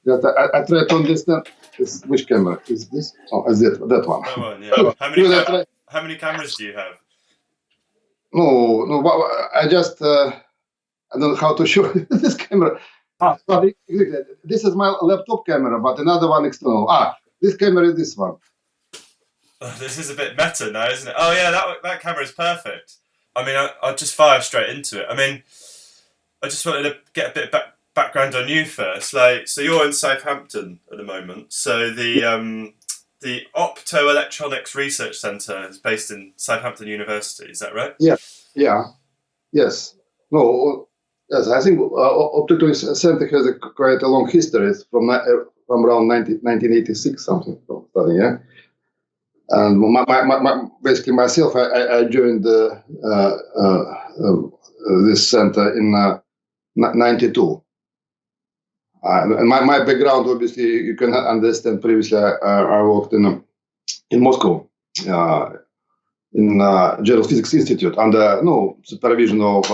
That I try to understand which camera is this? Oh, is that one? That one, yeah. How many cameras do you have? No. I just I don't know how to show this camera. But this is my laptop camera, but another one external. This camera is this one. Oh, this is a bit meta now, isn't it? Oh yeah, that camera is perfect. I mean, I'll just fire straight into it. I mean, I just wanted to get a bit of background on you first. So you're in Southampton at the moment. So the Optoelectronics Research Centre is based in Southampton University. Is that right? Yeah. Yes. No. Yes, I think Optoelectronics Center has quite a long history. It's from around 1986 something. Yeah. And basically myself, I joined this center in '92. And my background, obviously, you can understand. Previously, I worked in Moscow in General Physics Institute under supervision of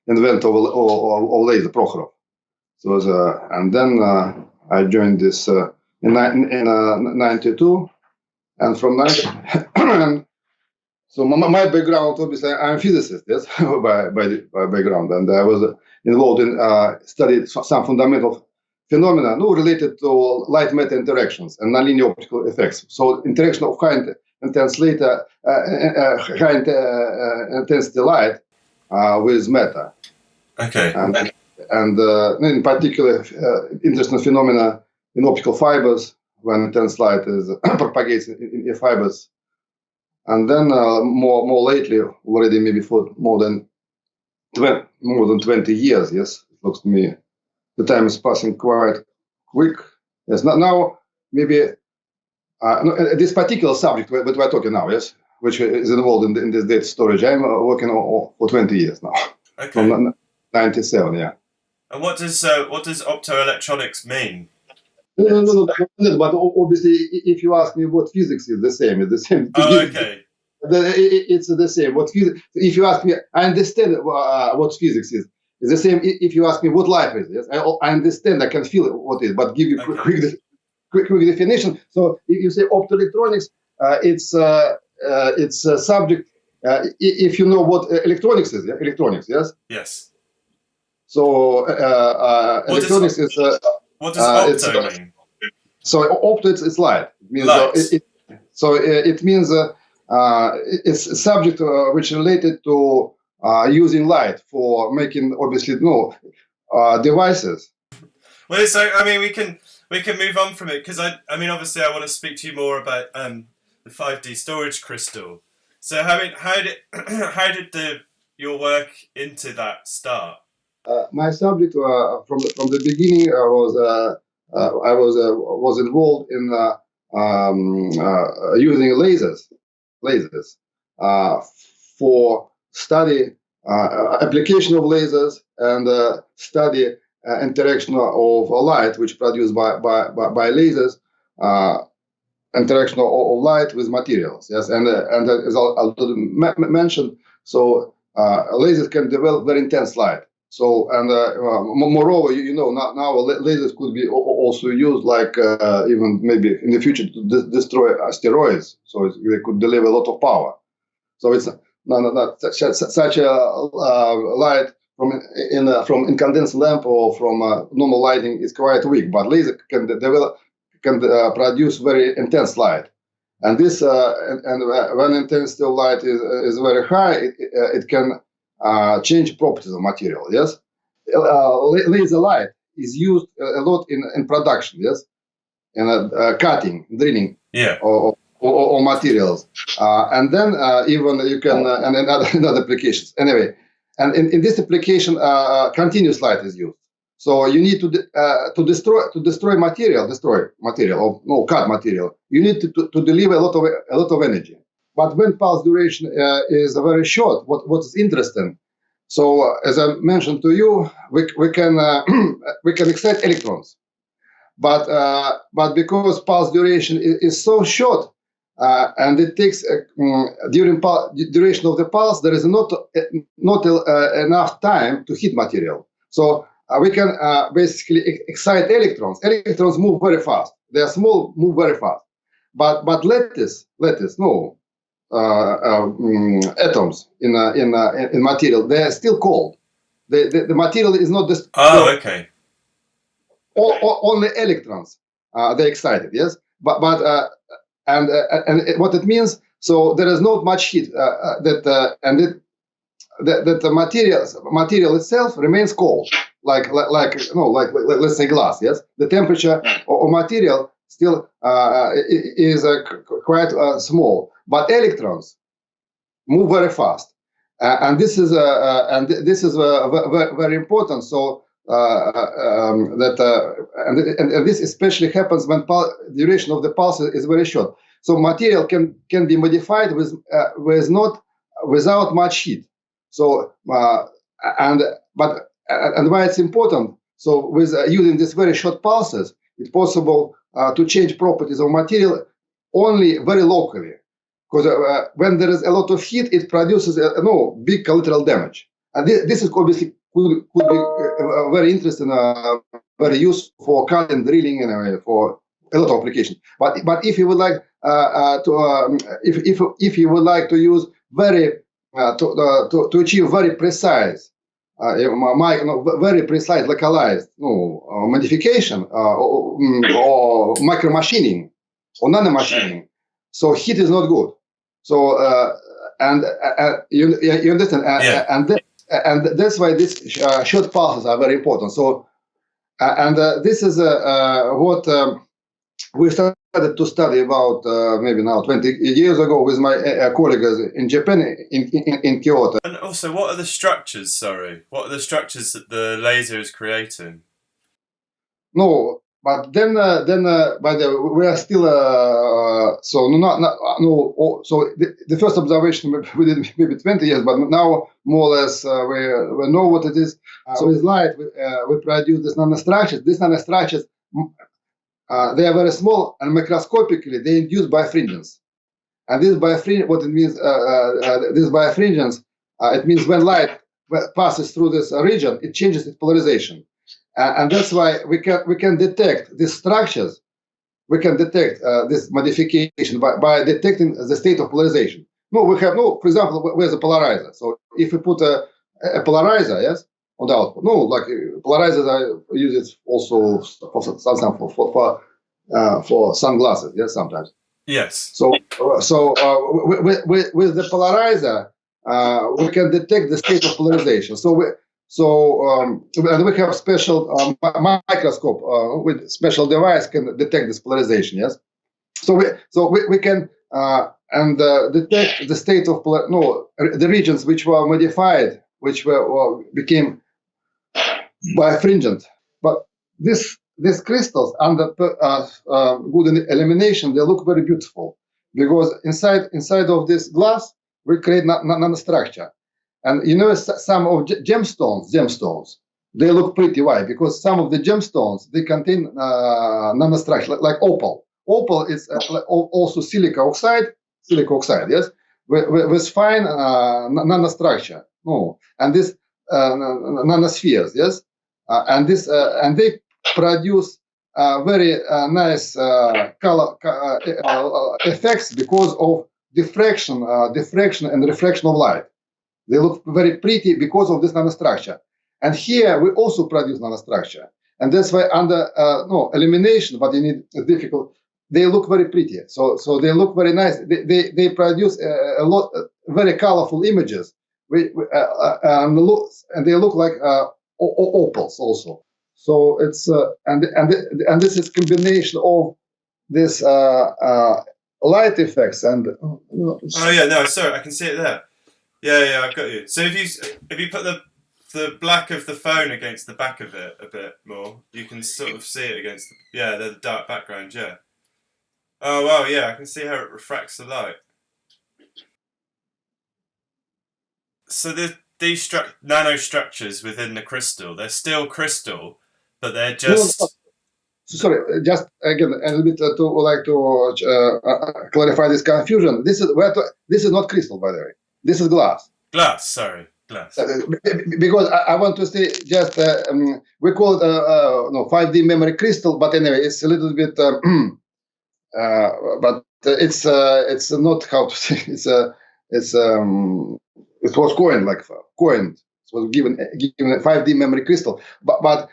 inventor of laser Prokhorov. So and then I joined this in '92. And from that, so my background, obviously, I'm a physicist, yes, by background, and I was involved in studied some fundamental phenomena, related to light-matter interactions and nonlinear optical effects. So interaction of high intensity light with matter. Okay. And in particular, interesting phenomena in optical fibers, when intense light is propagates in fibers, and then more lately, already maybe for more than 20 years. Yes, it looks to me the time is passing quite quick. Yes, now maybe this particular subject that we're talking now, yes, which is involved in this data storage. I'm working for 20 years now. Okay. From '97, yeah. And what does optoelectronics mean? No, but obviously, if you ask me what physics is, the same. It's the same. Oh, okay. It's the same. What physics? If you ask me, I understand what physics is. It's the same. If you ask me what life is, yes, I understand. I can feel what it is. But give you quick definition. So if you say optoelectronics, it's a subject. If you know what electronics is, yeah? Electronics, yes. Yes. So electronics is. What does opto mean? So opto it's light. It means it means it's a subject which is related to using light for making obviously devices. Well, so I mean we can move on from it because I mean obviously I want to speak to you more about the 5D storage crystal. So how did your work into that start? My subject from the beginning I was involved in using lasers for study application of lasers and study interaction of light which produced by lasers, interaction of light with materials. Yes, and as I mentioned, so lasers can develop very intense light. So and moreover, now lasers could be also used like even maybe in the future to destroy asteroids. So they could deliver a lot of power. So it's not such a light from incandescent lamp or from normal lighting is quite weak, but laser can produce very intense light. And this and when intensity of light is very high, it can change properties of material. Yes, laser light is used a lot in production. Yes, in cutting, drilling, yeah, or materials, and then even you can and in other applications. Anyway, and in this application, continuous light is used. So you need to destroy material, or cut material. You need to deliver a lot of energy. But when pulse duration is very short, what is interesting? So as I mentioned to you, we can excite electrons, but because pulse duration is so short, and it takes during duration of the pulse, there is not enough time to hit material. So we can basically excite electrons. Electrons move very fast. They are small, move very fast. But lattice, no, atoms in material, they are still cold. The material is not this. Oh, okay. Only electrons they're excited, yes. But and what it means, so there is not much heat that the material itself remains cold, like let's say glass, yes. The temperature of material still is quite small, but electrons move very fast, and this is very important. So and this especially happens when duration of the pulse is very short. So material can be modified without much heat. So and why it's important? So with using these very short pulses, it's possible to change properties of material only very locally. Because when there is a lot of heat, it produces big collateral damage, and this is obviously could be very interesting, very useful for cutting, drilling, and for a lot of applications. But if you would like if you would like to use very to achieve very precise, very precise localized modification or micro machining or nano machining, so heat is not good. So you understand, and that's why these short pulses are very important. So this is what we started to study about maybe now 20 years ago with my colleagues in Japan, in Kyoto. And also, what are the structures? Sorry, what are the structures that the laser is creating? No, but then by the we are still so so the first observation we did maybe 20 years, but now more or less we know what it is. So with light we produce these nanostructures. These nanostructures they are very small, and microscopically they induce birefringence. And this birefringence, what it means, this birefringence, it means when light passes through this region, it changes its polarization. And that's why we can detect these structures. We can detect this modification by detecting the state of polarization. We have for example, where's a polarizer? So if we put a polarizer, yes, on the output, like polarizers are used also for sunglasses, yes, sometimes. Yes. So with the polarizer, we can detect the state of polarization. And we have special microscope with special device can detect this polarization. Yes, so we can detect the state of the regions which were modified, which became birefringent. But these crystals under good elimination, they look very beautiful because inside of this glass we create nanostructure. And some of gemstones, they look pretty. Why? Because some of the gemstones, they contain nanostructure, like opal. Opal is also silica oxide, yes, with fine nanostructure. And this nanospheres, yes, and they produce very nice color effects because of diffraction and reflection of light. They look very pretty because of this nanostructure. And here we also produce nanostructure. And that's why under elimination, but it's difficult, they look very pretty. So they look very nice. They produce a lot very colorful images. And they look like opals also. So it's and this is combination of this light effects and. Sorry, I can see it there. Yeah, I've got you. So if you put the black of the phone against the back of it a bit more, you can sort of see it against the dark background. Yeah. Oh wow, yeah, I can see how it refracts the light. So these nanostructures within the crystal, they're still crystal, but they're just. No. Sorry, just again a little bit to clarify this confusion. This is not crystal, by the way. This is glass. Glass, sorry. glass. Because I want to say just we call it no 5D memory crystal, but anyway, it's a little bit, but it's not how to say it's it was coined. It was given a 5D memory crystal, but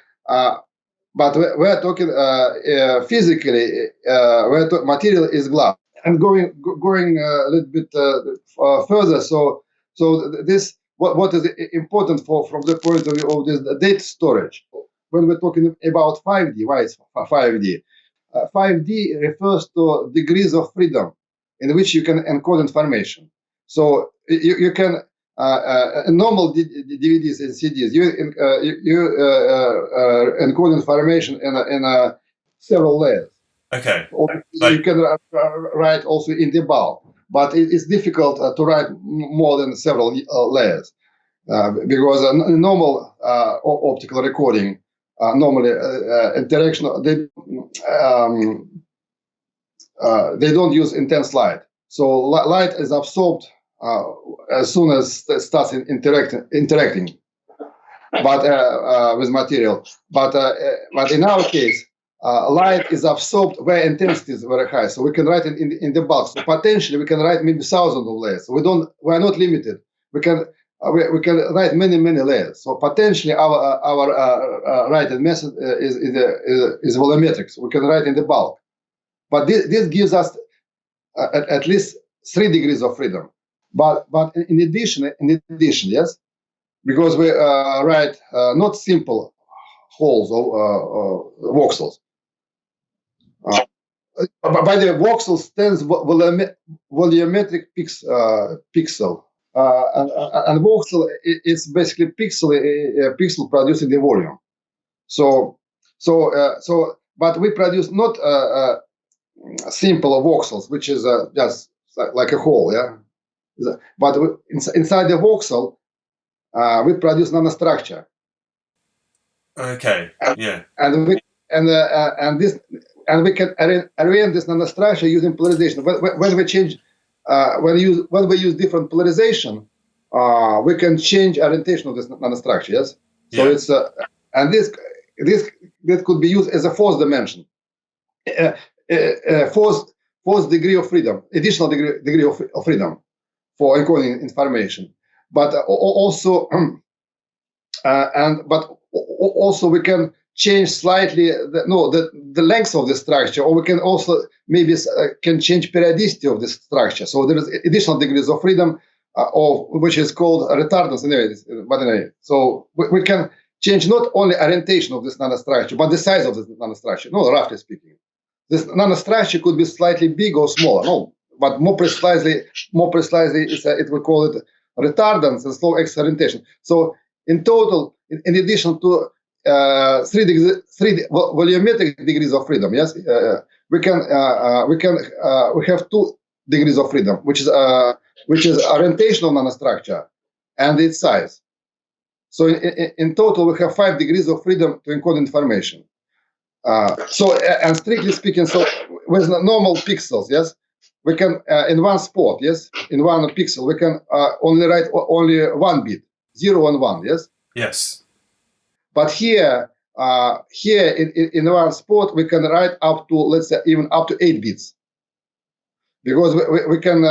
we're talking physically. Material is glass, and going a little bit further. So this what is important from the point of view of this data storage. When we're talking about 5D, why it's 5D? 5D refers to degrees of freedom in which you can encode information. So you can normal DVDs and CDs, you encode information in several layers. Okay. You can write also in the bulk, but it's difficult to write more than several layers because a normal optical recording, normally interaction, they don't use intense light. So light is absorbed as soon as it starts interacting, but with material. But in our case, light is absorbed where intensity is very high. So we can write it in the bulk. So potentially we can write maybe thousands of layers. So we are not limited. We can write many layers. So potentially our writing method is volumetric. So we can write in the bulk. But this gives us at least 3 degrees of freedom. But in addition, yes, because we write not simple holes or voxels. By the voxel stands volumetric pixel, and voxel is basically pixel produced in the volume. But we produce not simple voxels, which is just like a hole, yeah. But inside the voxel, we produce nanostructure. Okay. Yeah. And we can arrange this nanostructure using polarization. When we use different polarization, we can change orientation of this nanostructure. Yes. So it's and this could be used as a fourth dimension, fourth degree of freedom, additional degree of freedom for encoding information. But also also we can change slightly the length of the structure, or we can also maybe can change periodicity of the structure. So there is additional degrees of freedom of which is called retardance. Anyway, so we can change not only orientation of this nanostructure, but the size of this nanostructure. No, roughly speaking, this nanostructure could be slightly big or smaller. No, but more precisely, it will call it retardance and slow X orientation. So in total, in addition to 3 volumetric degrees of freedom, yes, we have 2 degrees of freedom, which is orientational nanostructure and its size. So in total, we have 5 degrees of freedom to encode information. And strictly speaking, so with normal pixels, yes, we can in one spot, yes, in one pixel, we can only write only 1 bit, 0 and 1, yes. Yes. But here in one spot, we can write up to, let's say, even up to 8 bits, because we can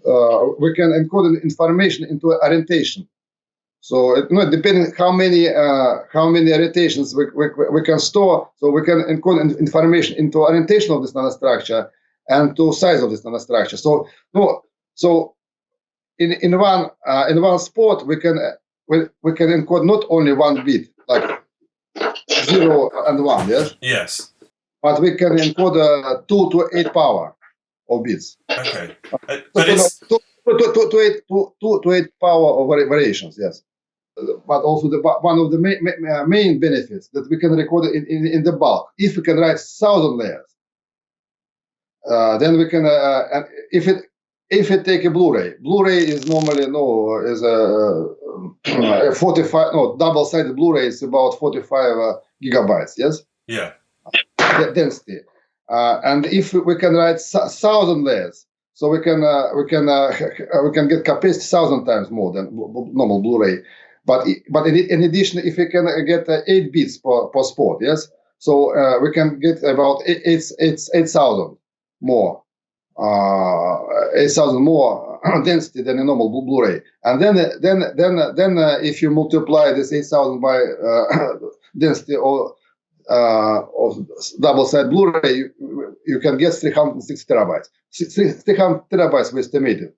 encode information into orientation. So depending how many orientations we can store, so we can encode information into orientation of this nanostructure and to size of this nanostructure. So in one spot we can encode not only 1 bit like 0 and 1, yes. Yes. But we can encode 2 to 8 power of bits. Okay. But it's 2 to 8 power of variations, yes. But also one of the main benefits that we can record in the bulk. If we can write 1,000 layers, then we can. If it take a Blu-ray is normally a 45 double-sided Blu-ray is about 45 gigabytes. Yes. Yeah. Density, and if we can write 1,000 layers, so we can get capacity 1,000 times more than normal Blu-ray. But in addition, if we can get 8 bits per spot, yes, so we can get about 8,000 more. 8,000 more density than a normal Blu-ray, and then if you multiply this 8,000 by density of double-sided Blu-ray, you can get 360 terabytes. 300 terabytes we estimated.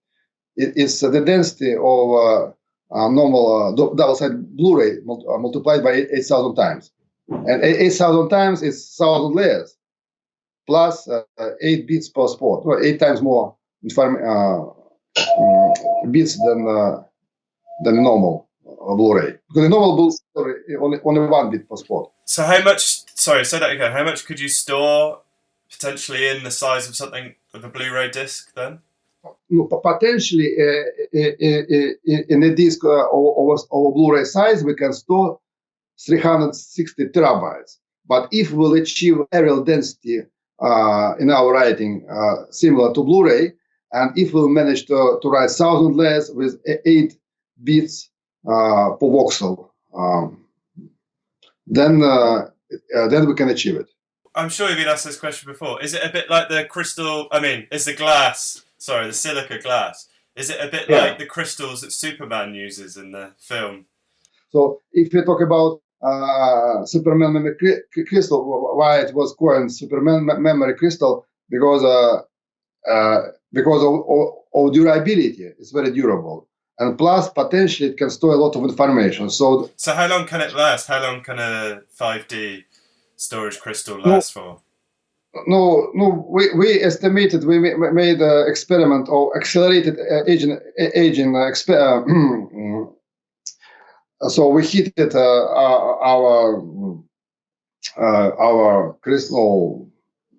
It is the density of normal double-sided Blu-ray multiplied by 8,000 times, and 8,000 times is 1,000 layers plus 8 bits per spot, or 8 times more bits than normal Blu-ray. Because the normal Blu-ray only 1 bit per spot. So how much? Sorry, say that again. How much could you store potentially in the size of something of a Blu-ray disc then? No, potentially in a disc of a Blu-ray size, we can store 360 terabytes. But if we'll achieve aerial density in our writing similar to Blu-ray, and if we'll manage to write 1,000 layers with 8 bits per voxel, then we can achieve it. I'm sure you've been asked this question before. Is it a bit like the crystal? I mean, is the glass? Sorry, the silica glass. Is it a bit like the crystals that Superman uses in the film? So if we talk about Superman memory crystal, why it was coined Superman memory crystal? Because of durability. It's very durable, and plus potentially it can store a lot of information. So how long can it last? How long can a 5D storage crystal last for? No. We estimated. We made an experiment of accelerated aging. So we heated our crystal,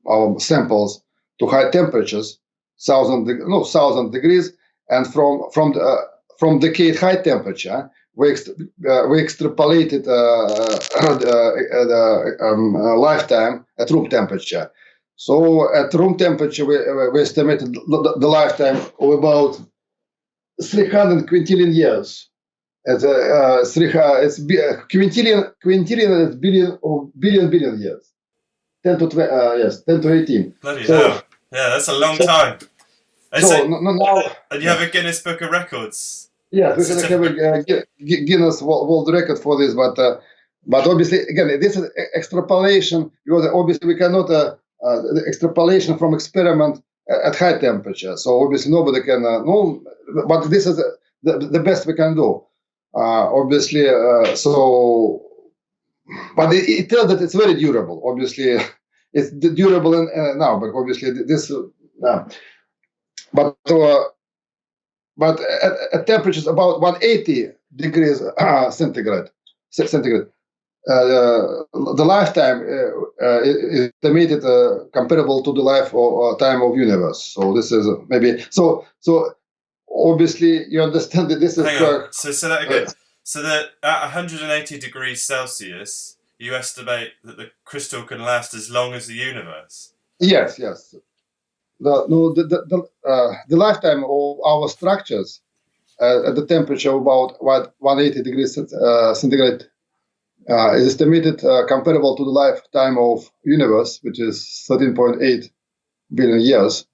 our samples to high temperatures, 1,000 degrees, and from decayed high temperature, we extrapolated the lifetime at room temperature. So at room temperature, we estimated the lifetime of about 300 quintillion years. It's quintillion is billion years. 10 to 18. Bloody hell! Yeah, that's a long time. Now, and you have a Guinness Book of Records. Yeah, we have a Guinness World Record for this, but obviously, again, this is extrapolation, because obviously we cannot the extrapolation from experiment at high temperature. So obviously nobody can know, but this is the best we can do. Obviously, but it tells that it's very durable. Obviously, it's durable now, but obviously this. But at temperatures about 180 degrees centigrade, the lifetime is estimated comparable to the time of universe. So this is maybe so. Obviously, you understand that this is. So say that again. So that at 180 degrees Celsius, you estimate that the crystal can last as long as the universe. Yes. The lifetime of our structures at the temperature of about 180 degrees centigrade is estimated comparable to the lifetime of universe, which is 13.8 billion years.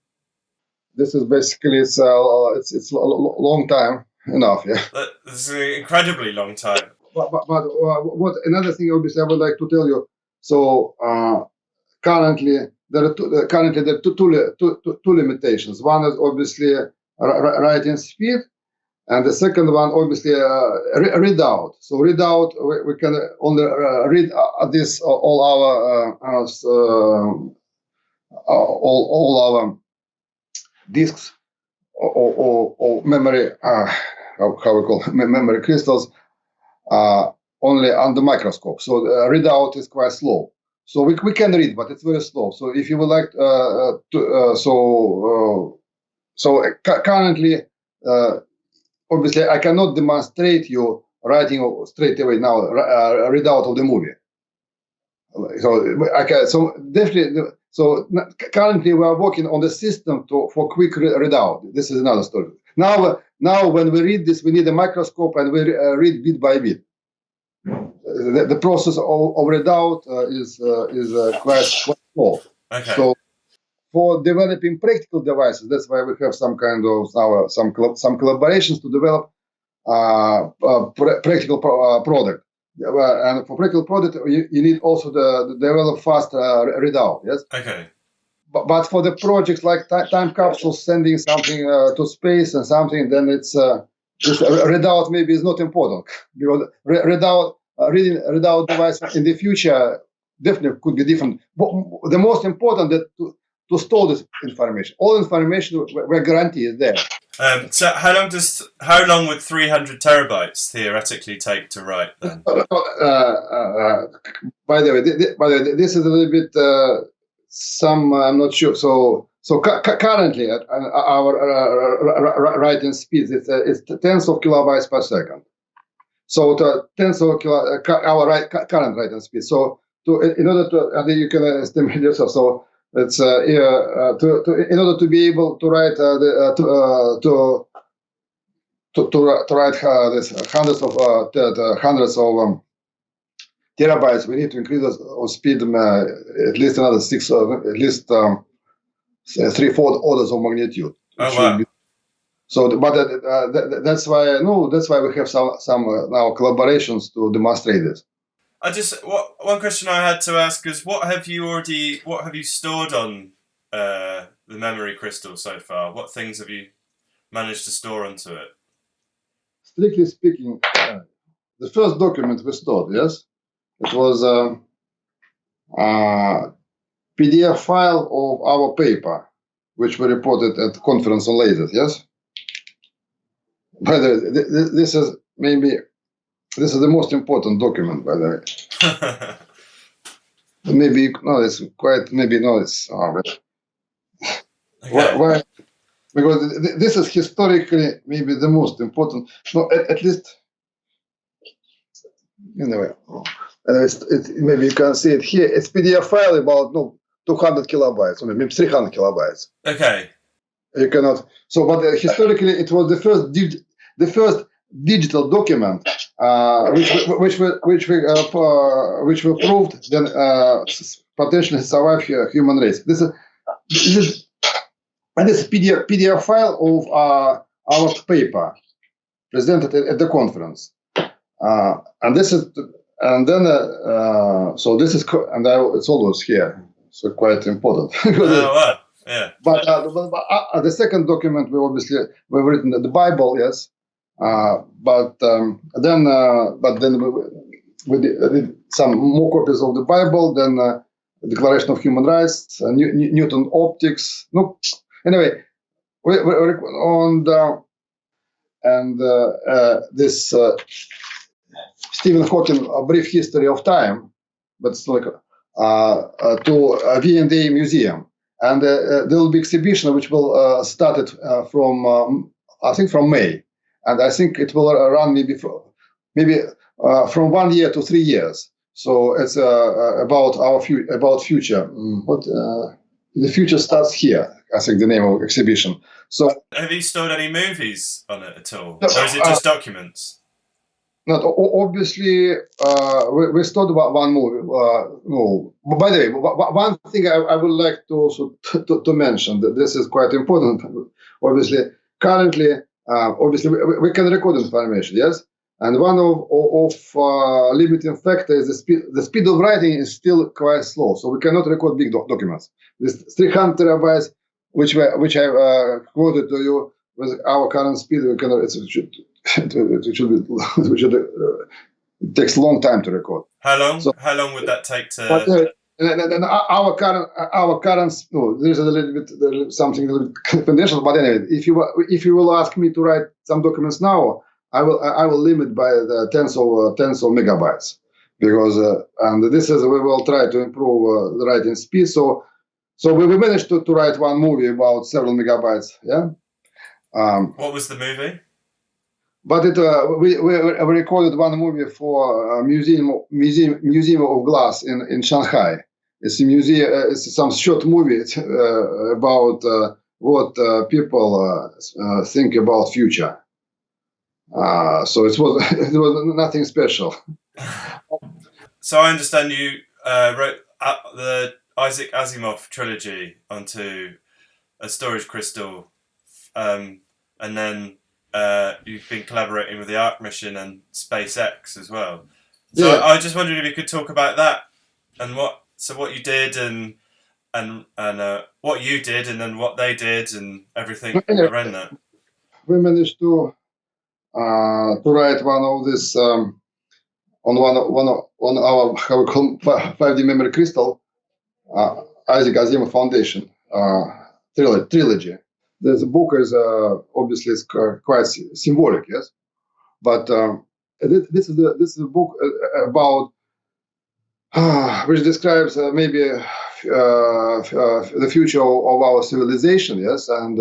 This is basically it's a long time enough. Yeah. This is an incredibly long time. But what another thing obviously I would like to tell you. So currently there are two limitations. One is obviously writing speed, and the second one obviously readout. So readout we can only read this all our disks or memory, how we call memory crystals, only under microscope. So the readout is quite slow. So we can read, but it's very slow. So if you would like currently, obviously I cannot demonstrate you writing straight away now readout of the movie. So I can. So definitely So currently we are working on the system for quick readout. This is another story. Now when we read this, we need a microscope and we read bit by bit. The process of readout is quite slow. Okay. So for developing practical devices, that's why we have some kind of some collaborations to develop practical product. And for practical product, you need also the develop fast readout. Yes. Okay. But for the projects like time capsules, sending something to space and something, then it's this readout maybe is not important, because readout device in the future definitely could be different. But the most important that to store this information. All information we're guaranteed is there. So how long would 300 terabytes theoretically take to write then? By the way, this is a little bit I'm not sure. So currently our writing speed it's tens of kilobytes per second. So tens of our current writing speed. So in order to, I think you can estimate yourself. So it's in order to be able to write to write this hundreds of terabytes, we need to increase our speed at least another at least 3-4 orders of magnitude. Oh wow! So, but that's why we have some now collaborations to demonstrate this. One question I had to ask is what have you stored on the memory crystal so far? What things have you managed to store onto it? Strictly speaking, the first document we stored, yes, it was a PDF file of our paper, which we reported at the conference on lasers, yes. By the way, this is the most important document, by the way. Maybe no, it's quite. Maybe no, it's. Okay. Why? Because this is historically maybe the most important. No, at least. Anyway, maybe you can see it here. It's PDF file about 200 kilobytes, or maybe 300 kilobytes. Okay. You cannot. So, but historically, it was the first digital document which we proved then potentially survive human race. This is PDF file of our paper presented at the conference, and this is so this is it's always here, so quite important. Oh wow! Yeah. But the second document we've written the Bible, yes. But then we did some more copies of the Bible, then Declaration of Human Rights, Newton optics. No, anyway, we on this Stephen Hawking, A Brief History of Time, but it's like to V&A Museum, and there will be exhibition which will start it from I think from May. And I think it will run maybe from 1 year to 3 years. So it's about our future. What the future starts here. I think the name of exhibition. So have you stored any movies on it at all, or is it just documents? Not obviously. We stored one movie. No, but by the way, one thing I would like to also to mention that this is quite important. Obviously, currently. Obviously, we can record information, yes, and one of limiting factor is the speed. The speed of writing is still quite slow, so we cannot record big documents. This 300 terabytes, which I quoted to you, with our current speed, we cannot. It takes a long time to record. How long? So, how long would that take to? And our current no, there's a little bit something a little bit confidential. But anyway, if you will ask me to write some documents now, I will limit by the tens of megabytes, because and this is we will try to improve the writing speed. So we managed to write one movie about several megabytes. Yeah. What was the movie? But we recorded one movie for Museum of Glass in Shanghai. It's a museum. It's some short movie about what people think about future. So it was it was nothing special. So I understand you wrote the Isaac Asimov trilogy onto a storage crystal, and then you've been collaborating with the Arc mission and SpaceX as well. So Yeah. I just wondered if you could talk about that and what you did and what you did and then what they did and everything Yeah, around that. we managed to write one of this on one our how we call 5D memory crystal, Isaac Asimov Foundation trilogy. This book is obviously it's quite symbolic, yes, but this is a book about which describes maybe the future of our civilization, yes, and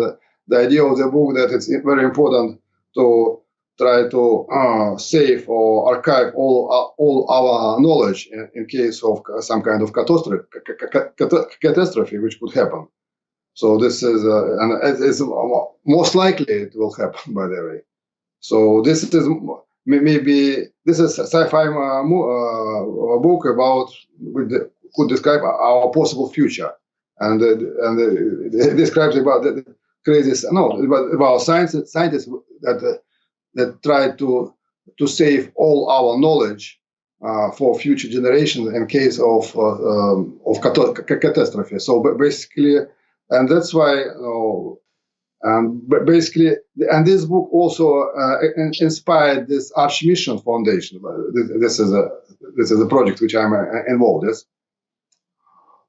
the idea of the book that it's very important to try to save or archive all our knowledge in case of some kind of catastrophe which could happen. So this is, and it's most likely it will happen, by the way. So this is maybe this is a sci-fi book about could describe our possible future, and it describes about the crazy about scientists that try to save all our knowledge for future generations in case of catastrophe. So basically, and that's why. Basically, and this book also inspired this Arch Mission Foundation. This is a project which I'm involved in,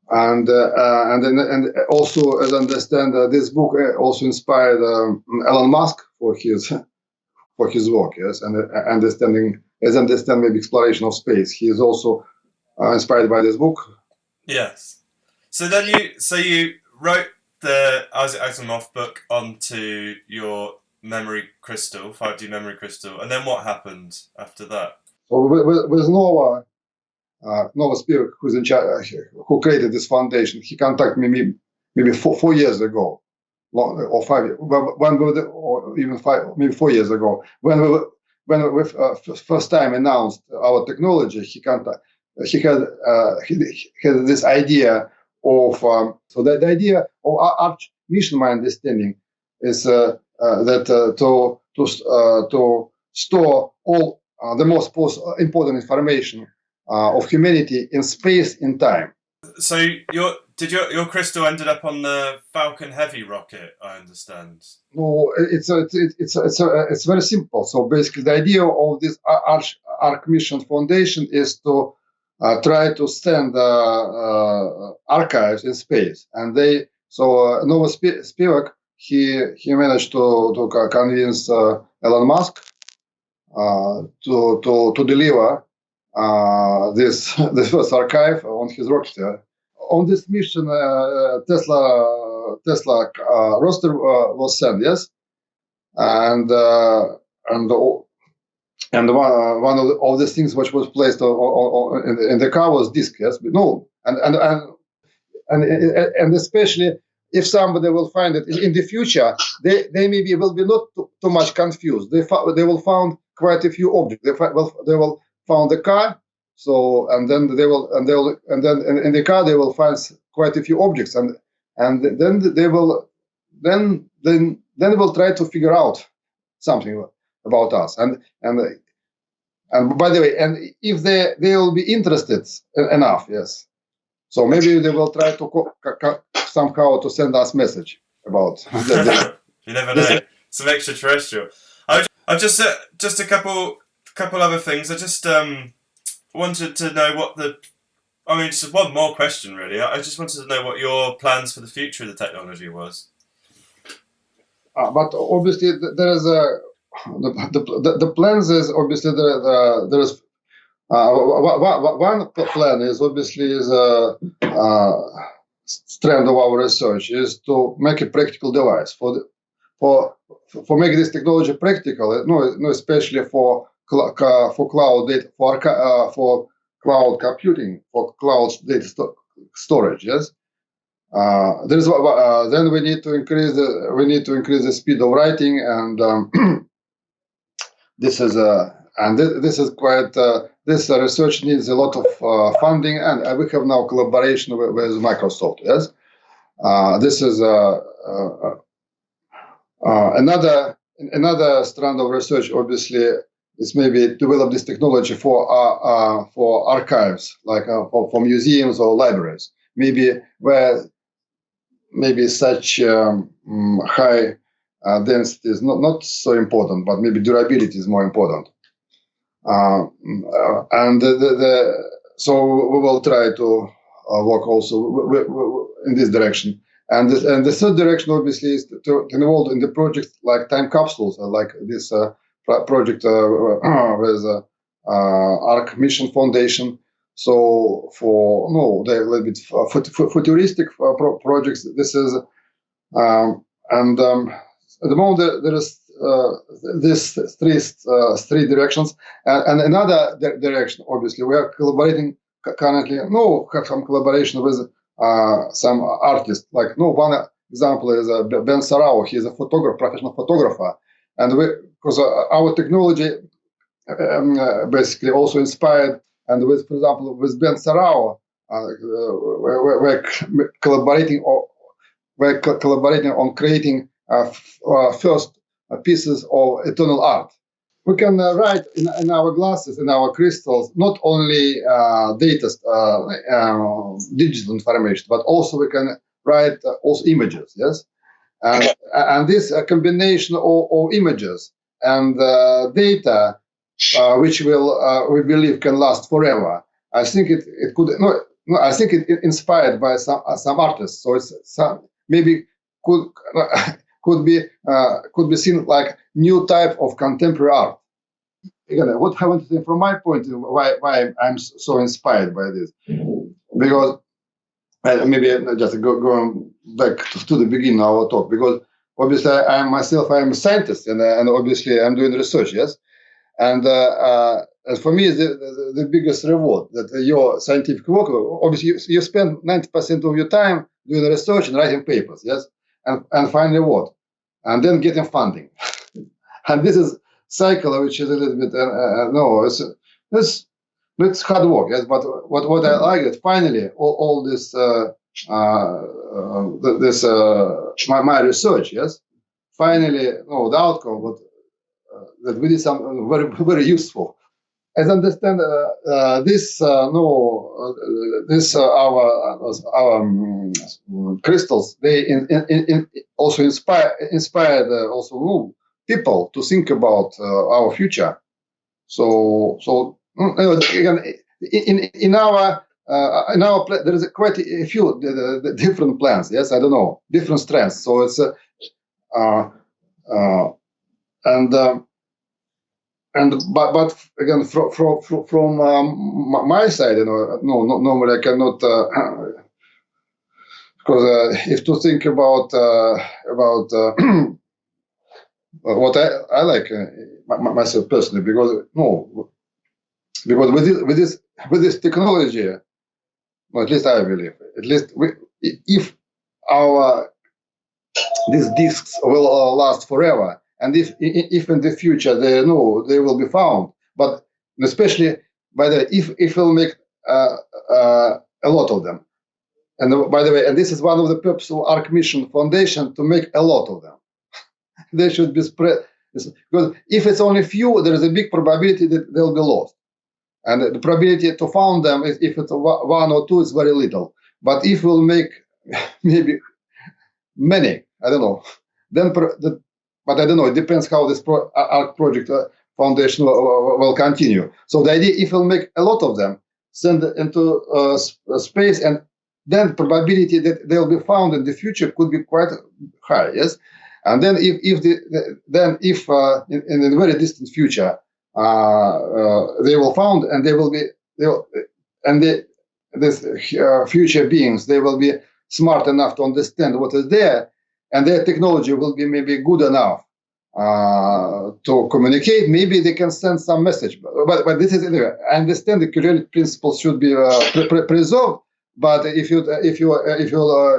and also, as I understand, this book also inspired Elon Musk for his work. Yes, and understand maybe exploration of space. He is also inspired by this book. Yes. So then you wrote the Isaac Asimov book onto your memory crystal, 5D memory crystal, and then what happened after that? So with Nova Spivak, who's in charge, who created this foundation, he contacted me maybe 4 years ago, or 5 years, or even 4 years ago, when we first time announced our technology. He had this idea of so the idea of Arch mission, my understanding, is that to store all the most important information of humanity in space in time. So your crystal ended up on the Falcon Heavy rocket, I understand. No, it's very simple. So basically, the idea of this Arc Mission Foundation is to try to send archives in space, and Nova Spivak he managed to convince Elon Musk to deliver this first archive on his rocket. On this mission, Tesla roster was sent, yes, and one of the things which was placed in the car was disk, yes, but no, and especially if somebody will find it in the future, they maybe will be not too much confused. They will find quite a few objects. They will found the car, so and then in the car they will find quite a few objects, and then they will try to figure out something about us, and by the way, and if they will be interested enough, yes, so maybe they will try to somehow to send us message about you never know, some extraterrestrial. I've just a couple other things. I just wanted to know just one more question really. I just wanted to know what your plans for the future of the technology was. But obviously there is the plans is obviously there is one plan is obviously is strand of our research is to make a practical device for making this technology practical. Especially for cloud data, for cloud computing, for cloud storage. Yes. Then we need to increase the speed of writing, and this is this is quite this research needs a lot of funding, and we have now collaboration with Microsoft. Yes, this is another strand of research. Obviously, is maybe develop this technology for archives, like for museums or libraries. Maybe such high density is not so important, but maybe durability is more important. And so we will try to work also in this direction. And the third direction, obviously, is to involve in the projects like time capsules, like this project with Arc Mission Foundation. So they're a little bit futuristic projects. This is, at the moment there is these three directions, and another direction. Obviously, we are collaborating currently. Have some collaboration with some artists. Like one example is Ben Sarao. He is a professional photographer, and because our technology basically also inspired. And for example, with Ben Sarao, we're collaborating on creating first pieces of eternal art. We can write in our glasses, in our crystals, not only data, digital information, but also we can write also images. Yes, and this combination of images and data. Which we believe can last forever. I think it could. I think it inspired by some artists. So it's maybe could be seen like new type of contemporary art. Again, what I want to say from my point of view, why I'm so inspired by this, because maybe just going back to the beginning of our talk, because obviously I'm a scientist, and obviously I'm doing research. Yes. And for me, the biggest reward that your scientific work, obviously, you spend 90% of your time doing research and writing papers, yes, and finally what, and then getting funding, and this is cycle which is a little bit it's hard work, yes. But what I like is finally all this my research, yes, finally the outcome, but. That we did something very, very useful. As I understand, our crystals, they also inspired also people to think about our future. So again, in our there is quite a few the different plans. Yes, I don't know, different strengths. So it's but again, from my side, normally I cannot, because if to think about what I like myself personally, because with this technology, at least I believe, if these discs will last forever. And if in the future they will be found, but especially by the if we'll make a lot of them, and by the way, and this is one of the purposes of Arc Mission Foundation, to make a lot of them. They should be spread, because if it's only few, there is a big probability that they'll be lost, and the probability to found them is if it's one or two is very little. But if we'll make maybe many, I don't know, then but I don't know. It depends how this Arc Project Foundation will continue. So the idea, if we'll make a lot of them, send into space, and then probability that they'll be found in the future could be quite high. Yes, and then if in the very distant future they will found, and these future beings, they will be smart enough to understand what is there. And their technology will be maybe good enough to communicate. Maybe they can send some message. But this is anyway. I understand the curiosity principle should be preserved. But if you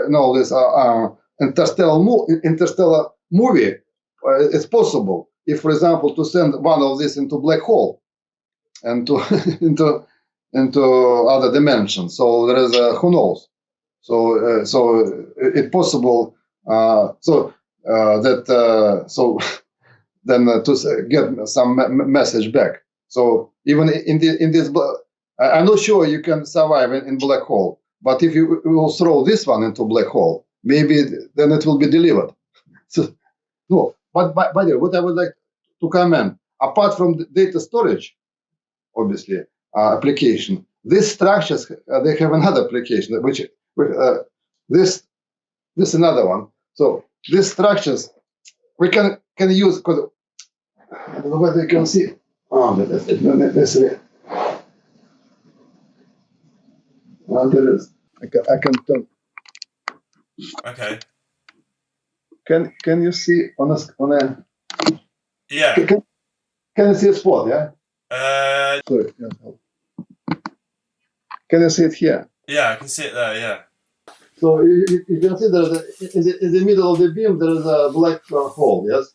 know this interstellar movie, it's possible. If, for example, to send one of these into black hole and to into other dimensions. So there is who knows. So it's possible. Then to get some message back. So even in this, I'm not sure you can survive in black hole. But if you will throw this one into black hole, maybe then it will be delivered. So, no, but by the way, what I would like to comment, apart from the data storage, obviously, application, these structures, they have another application, which this another one. So these structures we can use, because I don't know whether you can see. Oh, that's not necessary. There is. I can turn. Okay. Can you see on a? Yeah. Can you see a spot? Yeah. Sorry. Can you see it here? Yeah, I can see it there. Yeah. So you can see in the middle of the beam there is a black hole. Yes.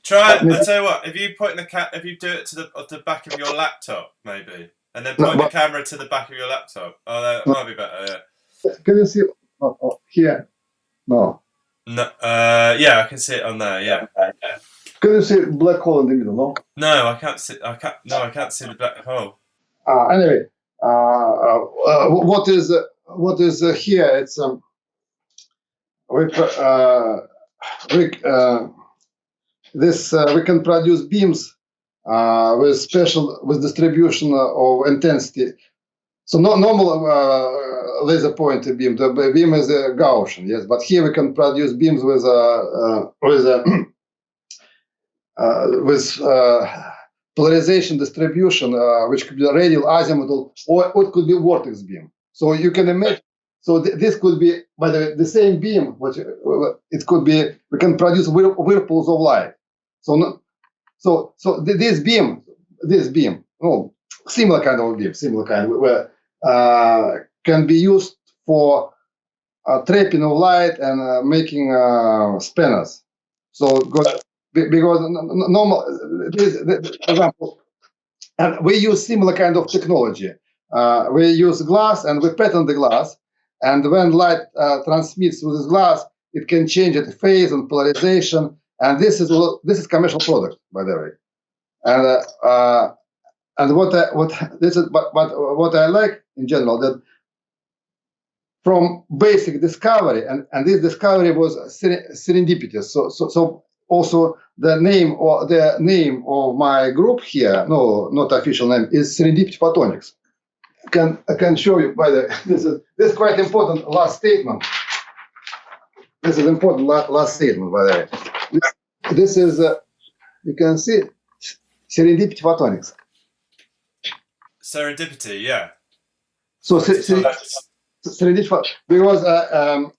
Try. I tell you what. If you point if you do it to the back of your laptop, maybe, and then point the camera to the back of your laptop. Oh, that might be better. Yeah. Can you see here? No. No. Yeah, I can see it on there. Yeah. Can you see black hole in the middle? No. No, I can't see. I can't see the black hole. Anyway, what is here? It's we can produce beams with distribution of intensity. So not normal laser pointer beam. The beam is Gaussian, yes. But here we can produce beams with polarization distribution, which could be radial, azimuthal, or it could be vortex beam. So you can imagine. So this could be, by the same beam, which it could be. We can produce whirlpools of light. So this beam, similar kind of beam, where can be used for trapping of light and making spanners. So because normal, for example, and we use similar kind of technology. We use glass and we pattern the glass, and when light transmits through this glass, it can change its phase and polarization. And this is commercial product, by the way. And what I like in general, that from basic discovery, and this discovery was serendipitous. So also the name of my group here, no, not official name, is Serendipity Photonics. I can show you by the this is quite important last statement. This is important last statement, by the way. This is you can see Serendipity Photonics. Serendipity, yeah. So serendipity, because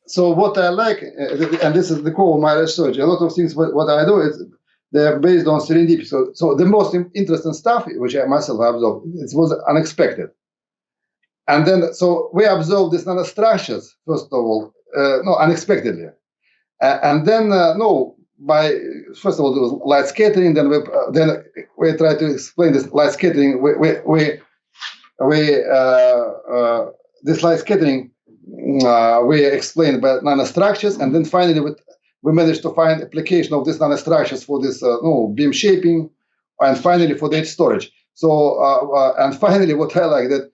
so what I like, and this is the core of my research. A lot of things what I do is they're based on serendipity. So the most interesting stuff which I myself observed, it was unexpected. And then so we observed these nanostructures first of all, unexpectedly, and then by first of all there was light scattering. Then we try to explain this light scattering. This light scattering we explained by nanostructures, and then finally we managed to find application of these nanostructures for this beam shaping, and finally for data storage. So and finally, what I like that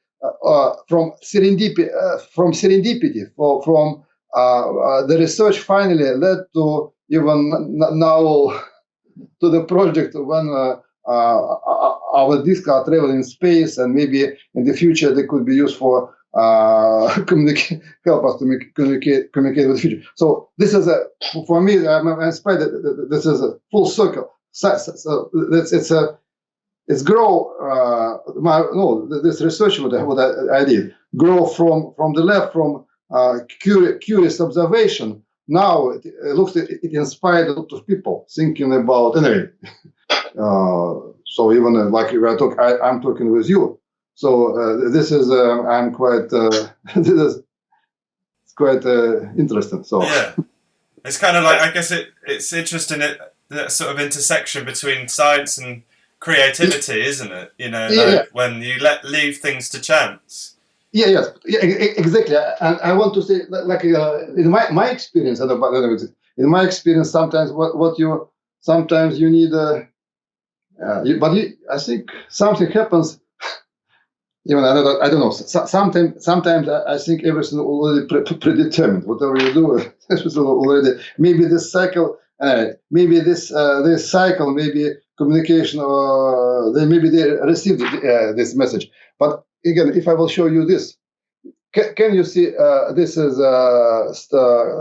from serendipity, the research finally led to even now to the project when our disks are traveling in space, and maybe in the future they could be used for help us to communicate with the future. So this is for me, I'm inspired that this is a full circle. So it's grow. This research what I did grow from the left, from curious observation. Now it looks it inspired a lot of people thinking about anyway. So even like I'm talking with you. So this is I'm quite this is quite interesting. So yeah, it's kind of like, I guess it's interesting, that sort of intersection between science and creativity, isn't it? You know, yeah, yeah. like when you leave things to chance. Yeah, yes, yeah, exactly. And I want to say, like, in my experience, I don't know, in my experience, sometimes what you sometimes you need, I think something happens. Even I don't know. Sometimes I think everything already predetermined. Whatever you do, it's already maybe this cycle. Maybe this cycle, maybe communication, or maybe they received this message. But again, if I will show you this, can you see? This is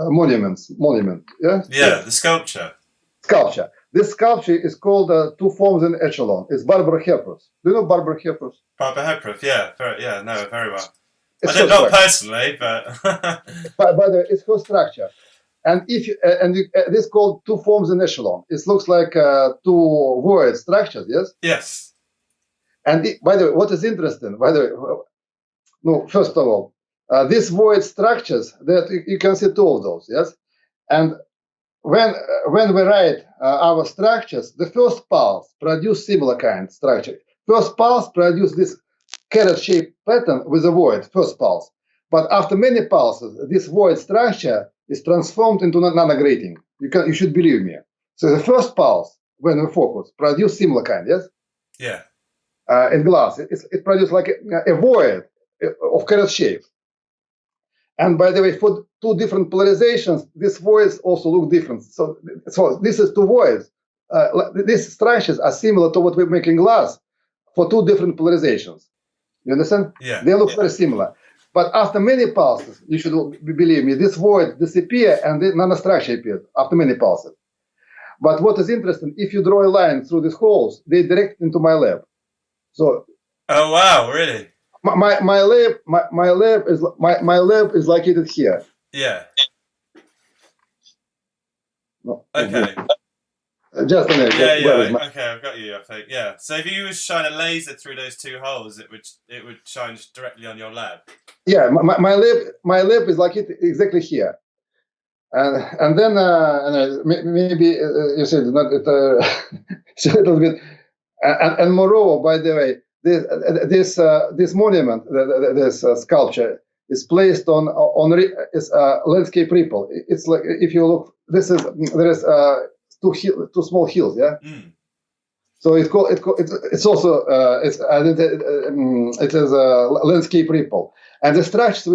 monument. Yeah. Yeah, the sculpture. Sculpture. This sculpture is called Two Forms in Echelon. It's Barbara Hepworth. Do you know Barbara Hepworth? Barbara Hepworth, yeah, no, very well. It's I don't know personally, but by the way, it's her structure. And if you, this is called Two Forms in Echelon. It looks like two void structures, yes. Yes. And by the way, what is interesting? By the way, no, first of all, these void structures that you can see two of those, yes. And when we write our structures, the first pulse produce similar kind of structure. First pulse produce this carrot-shaped pattern with a void, first pulse. But after many pulses, this void structure is transformed into nanograting. You should believe me. So the first pulse, when we focus, produce similar kind, yes? Yeah. In glass, it produces like a void of carrot shape. And by the way, for two different polarizations, these voids also look different. So this is two voids. These structures are similar to what we make in glass for two different polarizations. You understand? Yeah. They look very similar. But after many pulses, you should believe me, this void disappear and the nanostructure appears after many pulses. But what is interesting, if you draw a line through these holes, they direct into my lab. So. Oh wow! Really? My lab is located here. Yeah. No, okay. Just a minute. Yeah. Okay, I've got you. I think. Yeah. So if you shine a laser through those two holes, it would shine directly on your lab. Yeah, my lab is located exactly here. And then maybe you said not a little bit. And moreover, by the way, this monument, this sculpture, is placed on landscape ripple. It's like, if you look, there is two small hills, yeah. Mm. So it's also it is a landscape ripple, and the structures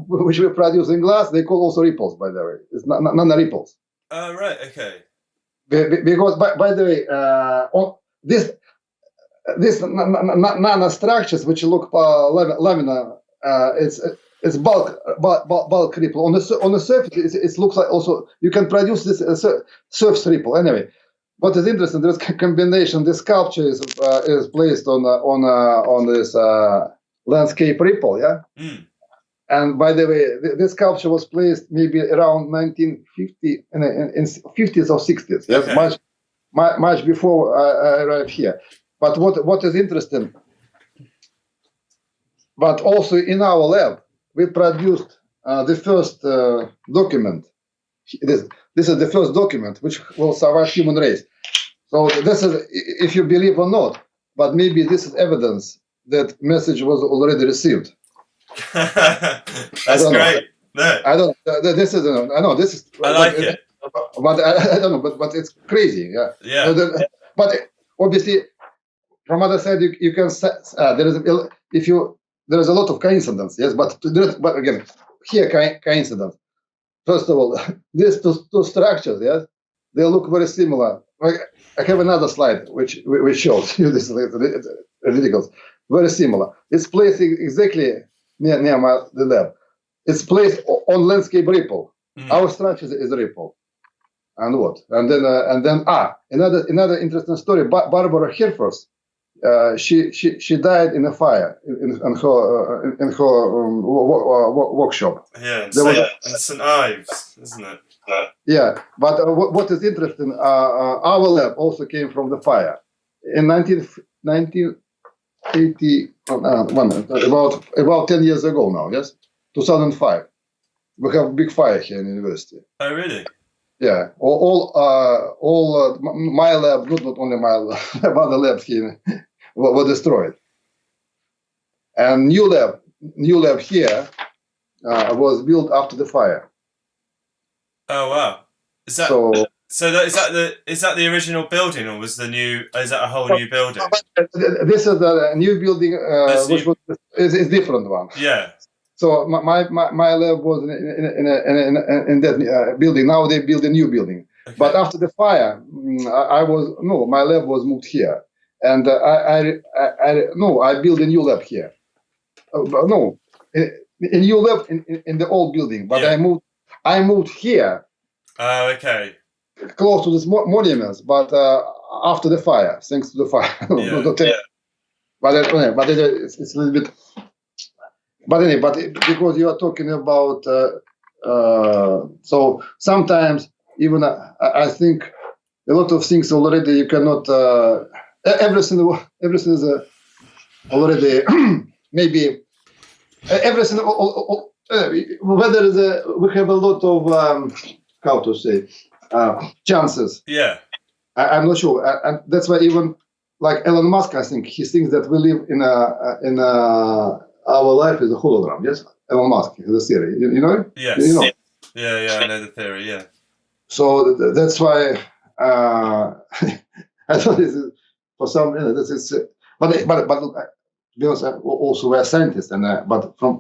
which we produce in glass, they call also ripples. By the way, it's nano ripples. Oh right, okay. Because by the way, on this nanostructures which look laminar, it's bulk ripple. On the surface, it looks like also you can produce this surface ripple. Anyway, what is interesting, this combination, this sculpture is placed on this landscape ripple, yeah. Mm. And by the way, this sculpture was placed maybe around 1950 in 50s or 60s. Yes, okay. much before I arrived here. But what is interesting, but also in our lab, we produced the first document. This is the first document which will survive human race. So this is, if you believe or not, but maybe this is evidence that message was already received. That's great. No. I don't. This is. I know this is. I like it. But I don't know. But it's crazy. Yeah. Yeah. But obviously, from other side, you can. There is there is a lot of coincidence. Yes, but again, here coincidence. First of all, these two structures, yes, they look very similar. I have another slide which shows you this. It's ridiculous. Very similar. It's placed exactly near the lab. It's placed on landscape ripple. Mm. Our structure is ripple. And what? And then another interesting story. Barbara Hepworth, she died in a fire in her workshop. Yeah, in St. Ives, isn't it? Yeah, but what is interesting, our lab also came from the fire. In 1980, about 10 years ago now. Yes, 2005. We have a big fire here in university. Oh, really? Yeah, my lab, not only my lab, other labs here were destroyed. And new lab here was built after the fire. Oh, wow. Is that is that the original building, or was is that a whole new building? This is the new building, which is different one. Yeah. So my lab was in that building. Now they build a new building. Okay. But after the fire, my lab was moved here, and I built a new lab here. A new lab in the old building, but yeah. I moved here. Oh, okay. Close to the monuments, but after the fire, thanks to the fire. Yeah. But it's a little bit. But anyway, because you are talking about, so sometimes even I think a lot of things already you cannot. Everything is already maybe everything. Whether we have a lot of how to say chances. Yeah, I'm not sure, and that's why even like Elon Musk, I think he thinks that we live in our life is a hologram. Yes, Elon Musk, the theory. You know? Yes. You know? Yeah, I know the theory. Yeah. So that's why I thought this is for some. This is, but to be honest, also we're scientists, and but from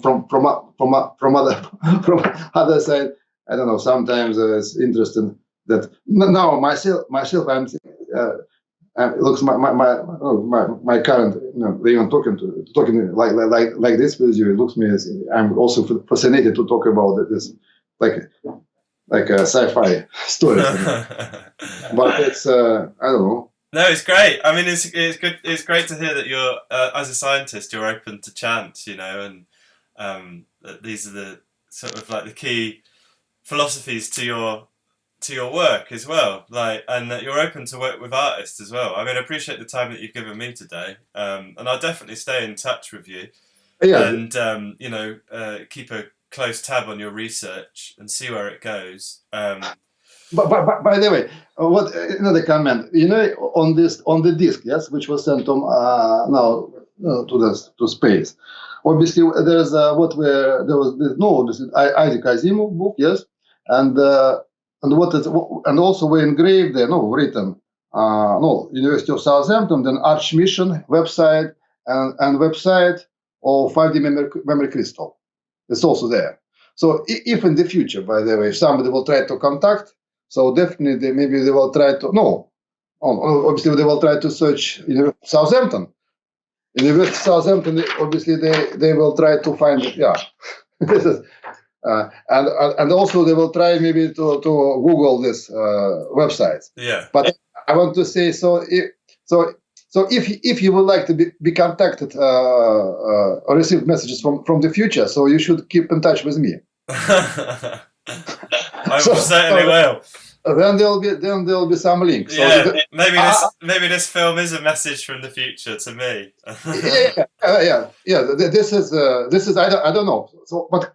other side, I don't know. Sometimes it's interesting that now myself I'm. It looks my current, even talking like this with you. It looks me as I'm also fascinated to talk about this, like a sci-fi story. But it's I don't know. No, it's great. I mean, it's good. It's great to hear that you're as a scientist you're open to chance, and that these are the sort of like the key philosophies to your work as well, and that you're open to work with artists as well. I mean, I appreciate the time that you've given me today, and I'll definitely stay in touch with you. Yeah. And keep a close tab on your research and see where it goes. But by the way, what another comment? On the disk, yes, which was sent now to space. Obviously, there's this is Isaac Asimov book, yes, and also we engraved there, written, University of Southampton, then Arch Mission website and website of 5D memory crystal. It's also there. So if in the future, by the way, somebody will try to contact, so definitely maybe they will try to, obviously they will try to search Southampton. University of Southampton, obviously they will try to find it, yeah. This is, and also they will try maybe to Google this websites. Yeah. But I want to say so if you would like to be contacted or receive messages from the future, so you should keep in touch with me. I certainly will. Then there'll be some links. Yeah, so maybe this film is a message from the future to me. yeah. This is I don't know. So, but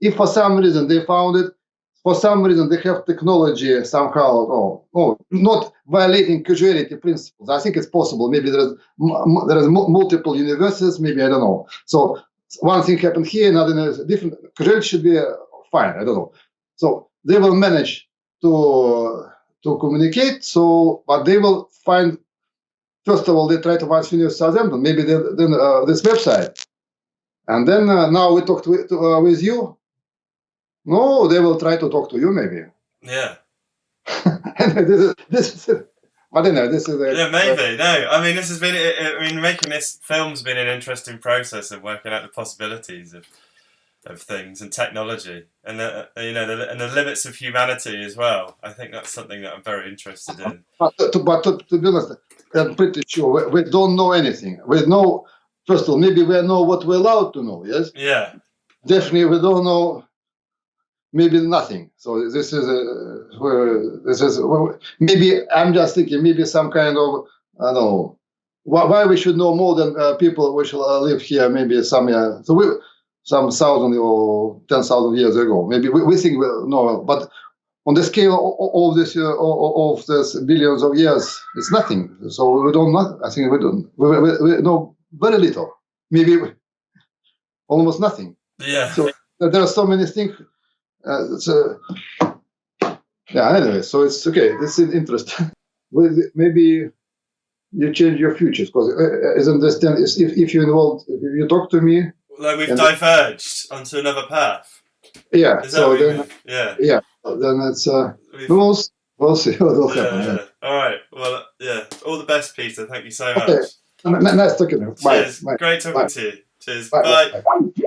if for some reason they found it, for some reason they have technology somehow, not violating causality principles. I think it's possible. Maybe there is multiple universes. Maybe I don't know. So one thing happened here, another is different. Causality should be fine. I don't know. So they will manage to communicate. So, but they will find. First of all, they try to find University of Southampton. Maybe then this website, and then now we talked with you. No, they will try to talk to you, maybe. Yeah. this is I don't know. This is yeah, maybe. No, I mean, this has been. I mean, making this film's been an interesting process of working out the possibilities of things and technology, and the limits of humanity as well. I think that's something that I'm very interested in. But to be honest, I'm pretty sure we don't know anything. We know, first of all, maybe we know what we're allowed to know. Yes. Yeah. Definitely, we don't know. Maybe nothing. So this is maybe I'm just thinking maybe some kind of I don't know why we should know more than people which live here maybe some 1,000 or 10,000 years ago. Maybe we think we know, but on the scale of this billions of years, it's nothing. So we don't know. I think we don't. We know very little. Maybe almost nothing. Yeah. So there are so many things. Yeah. Anyway, so it's okay. This is interesting. Maybe you change your futures because as I understand, if you involved, if you talk to me. Like we've diverged onto another path. Yeah. Is that So what you then, mean? Yeah. yeah. Then it's we'll see what will happen. Yeah. All right. Well, yeah. All the best, Peter. Thank you so much. Okay. Nice talking to you. Bye. Cheers. Bye. Great talking Bye. to you. Cheers. Bye. Bye. Bye.